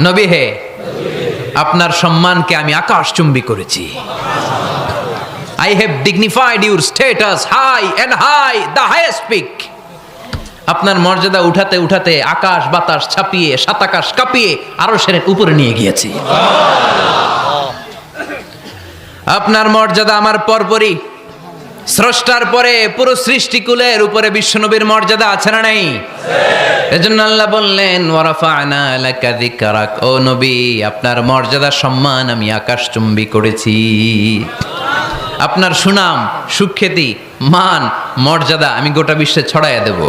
নবী হে, আপনার সম্মানকে আমি আকাশচুম্বী করেছি। I have dignified your status high and high, the highest peak. আপনার মর্যাদা উঠাতে উঠাতে আকাশ বাতাস ছাপিয়ে সাতাকাশ কাঁপিয়ে আরশের উপরে নিয়ে গিয়েছি। আপনার মর্যাদা আমার পরপরই, স্রষ্টার পরে পুরো সৃষ্টিকুলের উপরে বিশ্বনবীর মর্যাদা আছে না নাই? এজন্য আল্লাহ বললেন ওয়ারাফা'না লাকা যিকরাক, ও নবী আপনার মর্যাদা সম্মান আমি আকাশচুম্বী করেছি। আপনার সুনাম সুখ্যাতি মান মর্যাদা আমি গোটা বিশ্বে ছড়াইয়া দেব।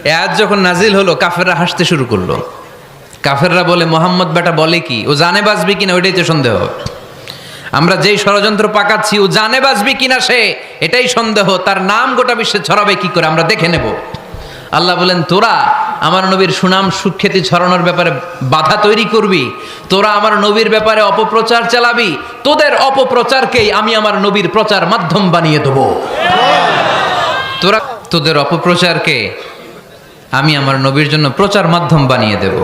এ আয়াত যখন নাজিল হলো কাফেররা হাসতে শুরু করলো। কাফেররা বলে মোহাম্মদ বেটা বলে কি, ও জানে বাঁচবি কিনা ওইটাই তো সন্দেহ। আমরা যেই ষড়যন্ত্র পাকাচ্ছি ও জানে বাঁচবি কিনা সে এটাই সন্দেহ, তার নাম গোটা বিশ্বে ছড়াবে কি করে আমরা দেখে নেব। আল্লাহ বলেন তোরা আমার নবীর সুনাম সুখ্যাতি ছড়ানোর ব্যাপারে বাধা তৈরি করবি, তোরা আমার নবীর ব্যাপারে অপপ্রচার চালাবি, তোদের অপপ্রচারকেই আমি আমার নবীর প্রচার মাধ্যম বানিয়ে দেব। তোরা তোদের অপপ্রচারকে আমি আমার নবীর জন্য প্রচার মাধ্যম বানিয়ে দেব।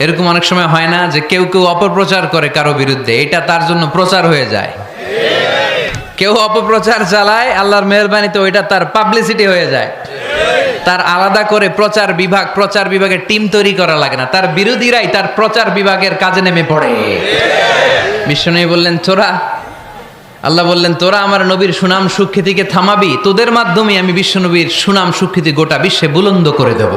এরকম অনেক সময় হয় না যে কেউ কেউ অপপ্রচার করে কারো বিরুদ্ধে, এটা তার জন্য প্রচার হয়ে যায়। কেউ অপপ্রচার চালায়, আল্লাহর মেহেরবানিতে ওইটা তার পাবলিসিটি হয়ে যায়। তার আলাদা করে প্রচার বিভাগের টিম তৈরি করা লাগে না, তার বিরোধীরাই তার প্রচার বিভাগের কাজে নেমে পড়ে। বিশ্বনবী বললেন তোরা, আল্লাহ বললেন তোরা আমার নবীর সুনাম সুখ্যাতিকে থামাবি, তোদের মাধ্যমে আমি বিশ্বনবীর সুনাম সুখ্যাতি গোটা বিশ্বে বুলন্দ করে দেব।